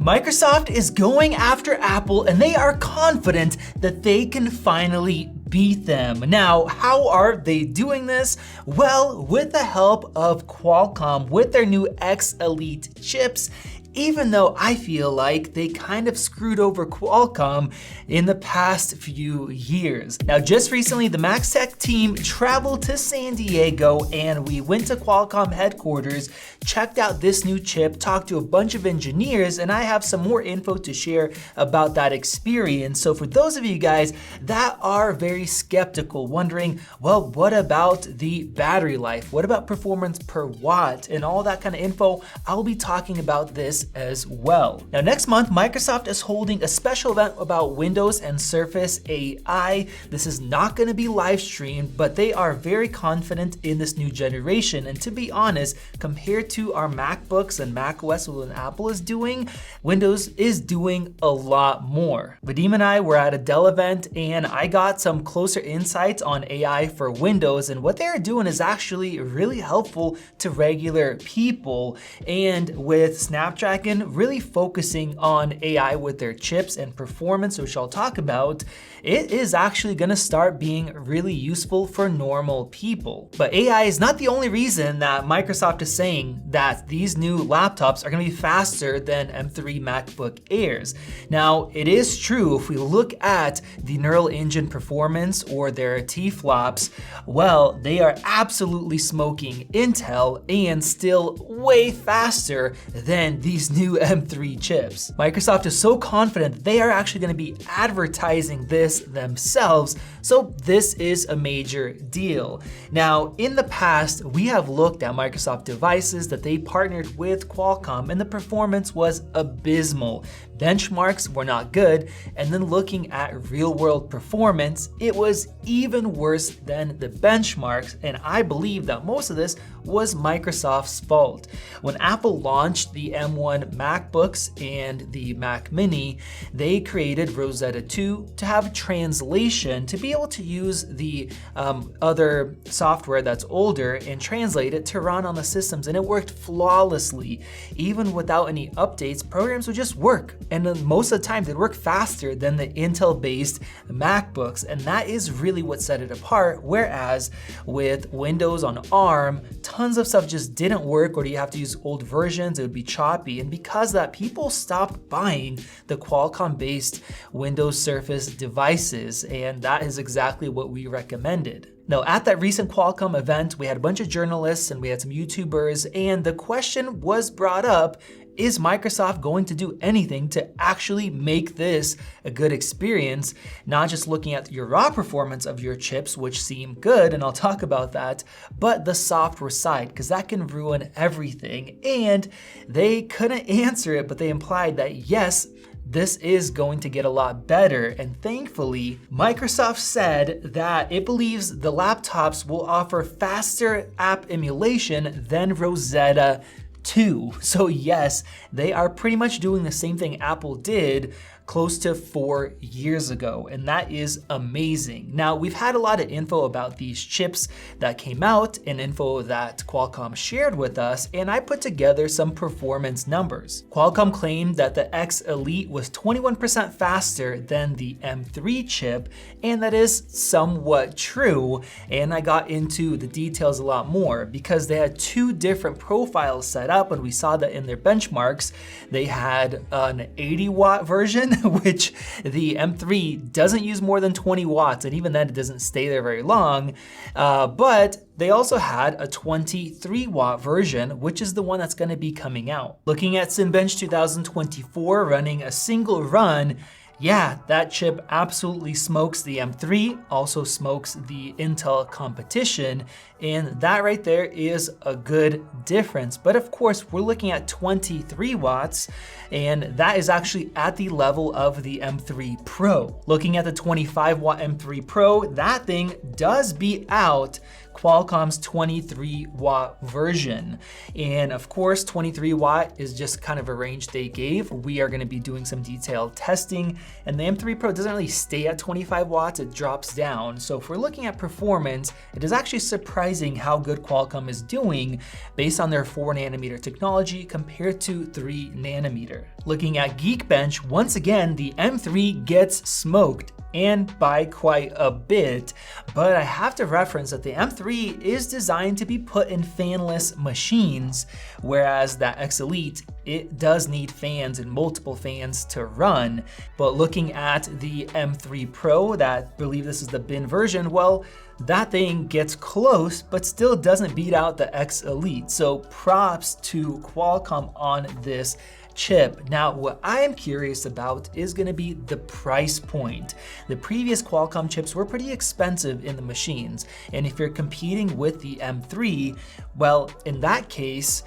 Microsoft is going after Apple and they are confident that they can finally beat them. Now, how are they doing this? Well, with the help of Qualcomm with their new X Elite chips, even though I feel like they kind of screwed over Qualcomm in the past few years. Now, just recently, the MaxTech team traveled to San Diego and we went to Qualcomm headquarters, checked out this new chip, talked to a bunch of engineers, and I have some more info to share about that experience. So for those of you guys that are very skeptical, wondering, well, what about the battery life? What about performance per watt and all that kind of info? I'll be talking about this as well. Now, next month, Microsoft is holding a special event about Windows and Surface AI. This is not going to be live streamed, but they are very confident in this new generation. And to be honest, compared to our MacBooks and macOS, what Apple is doing, Windows is doing a lot more. Vadim and I were at a Dell event and I got some closer insights on AI for Windows, and what they're doing is actually really helpful to regular people. And with Snapdragon really focusing on AI with their chips and performance, which I'll talk about, it is actually going to start being really useful for normal people. But AI is not the only reason that Microsoft is saying that these new laptops are going to be faster than M3 MacBook Airs. Now, it is true, if we look at the neural engine performance or their T-flops, well, they are absolutely smoking Intel and still way faster than these new M3 chips. Microsoft is so confident they are actually going to be advertising this themselves, so this is a major deal. Now, in the past, we have looked at Microsoft devices that they partnered with Qualcomm and the performance was abysmal. Benchmarks were not good, and then looking at real-world performance, it was even worse than the benchmarks, and I believe that most of this was Microsoft's fault. When Apple launched the M1 MacBooks and the Mac Mini, they created Rosetta 2 to have translation, to be able to use the other software that's older and translate it to run on the systems, and it worked flawlessly. Even without any updates, programs would just work. And then most of the time they'd work faster than the Intel-based MacBooks, and that is really what set it apart. Whereas with Windows on ARM, tons of stuff just didn't work, or you have to use old versions, it would be choppy. And because of that, people stopped buying the Qualcomm-based Windows Surface devices, and that is exactly what we recommended. Now, at that recent Qualcomm event, we had a bunch of journalists and we had some YouTubers, and the question was brought up, is Microsoft going to do anything to actually make this a good experience? Not just looking at your raw performance of your chips, which seem good, and I'll talk about that, but the software side, because that can ruin everything. And they couldn't answer it, but they implied that yes, this is going to get a lot better. And thankfully, Microsoft said that it believes the laptops will offer faster app emulation than Rosetta 2. So yes, they are pretty much doing the same thing Apple did close to 4 years ago, and that is amazing. Now, we've had a lot of info about these chips that came out and info that Qualcomm shared with us, and I put together some performance numbers. Qualcomm claimed that the X Elite was 21% faster than the M3 chip, and that is somewhat true, and I got into the details a lot more because they had two different profiles set up, and we saw that in their benchmarks. They had an 80-watt version, which the M3 doesn't use more than 20 watts, and even then it doesn't stay there very long. But they also had a 23-watt version, which is the one that's going to be coming out. Looking at Cinebench 2024 running a single run, yeah, that chip absolutely smokes the M3, also smokes the Intel competition, and that right there is a good difference. But of course, we're looking at 23 watts, and that is actually at the level of the M3 Pro. Looking at the 25-watt M3 Pro, that thing does beat out Qualcomm's 23 watt version. And of course, 23 watt is just kind of a range they gave. We are gonna be doing some detailed testing, and the M3 Pro doesn't really stay at 25 watts, it drops down. So if we're looking at performance, it is actually surprising how good Qualcomm is doing based on their 4nm technology compared to 3nm. Looking at Geekbench, once again, the M3 gets smoked, and by quite a bit, but I have to reference that the M3 is designed to be put in fanless machines, whereas that X Elite, it does need fans and multiple fans to run. But looking at the M3 Pro, that I believe this is the bin version, well, that thing gets close, but still doesn't beat out the X Elite. So props to Qualcomm on this chip. Now, what I am curious about is gonna be the price point. The previous Qualcomm chips were pretty expensive in the machines, and if you're competing with the M3, well, in that case,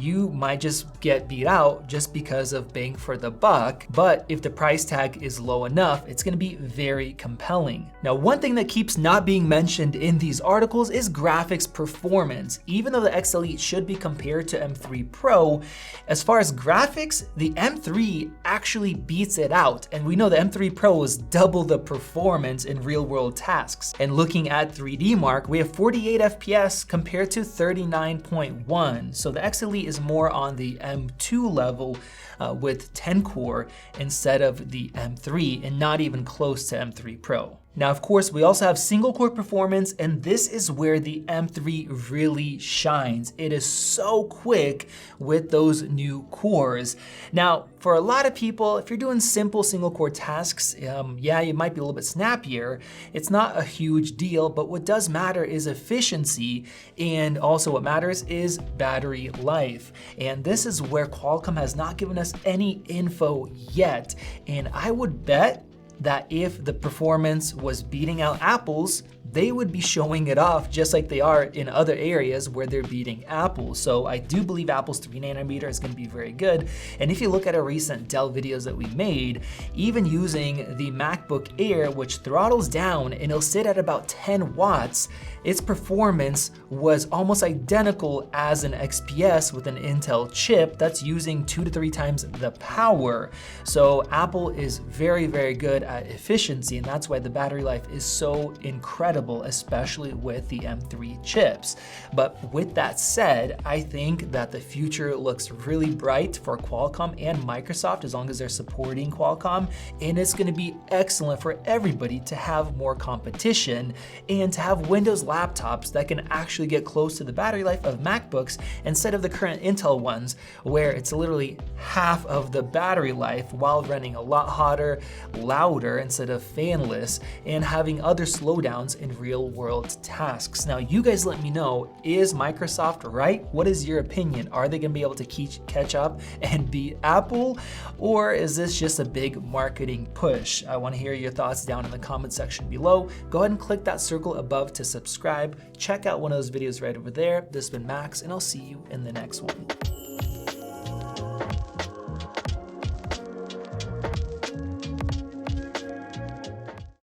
you might just get beat out just because of bang for the buck. But if the price tag is low enough, it's gonna be very compelling. Now, one thing that keeps not being mentioned in these articles is graphics performance. Even though the X Elite should be compared to M3 Pro, as far as graphics, the M3 actually beats it out. And we know the M3 Pro is double the performance in real world tasks. And looking at 3D Mark, we have 48 FPS compared to 39.1. So the X Elite is more on the M2 level with 10 core instead of the M3, and not even close to M3 Pro. Now, of course, we also have single core performance, and this is where the M3 really shines. It is so quick with those new cores. Now, for a lot of people, if you're doing simple single core tasks, yeah, you might be a little bit snappier. It's not a huge deal, but what does matter is efficiency, and also what matters is battery life. And this is where Qualcomm has not given us any info yet. And I would bet that if the performance was beating out Apple's, they would be showing it off just like they are in other areas where they're beating Apple. So I do believe Apple's 3nm is gonna be very good. And if you look at our recent Dell videos that we made, even using the MacBook Air, which throttles down and it'll sit at about 10 watts, its performance was almost identical as an XPS with an Intel chip that's using 2 to 3 times the power. So Apple is very, very good at efficiency, and that's why the battery life is so incredible, especially with the M3 chips. But with that said, I think that the future looks really bright for Qualcomm and Microsoft as long as they're supporting Qualcomm, and it's gonna be excellent for everybody to have more competition and to have Windows laptops that can actually get close to the battery life of MacBooks instead of the current Intel ones, where it's literally half of the battery life while running a lot hotter, louder instead of fanless, and having other slowdowns in real world tasks. Now, you guys let me know, is Microsoft right? What is your opinion? Are they gonna be able to catch up and beat Apple? Or is this just a big marketing push? I wanna hear your thoughts down in the comment section below. Go ahead and click that circle above to subscribe. Check out one of those videos right over there. This has been Max, and I'll see you in the next one.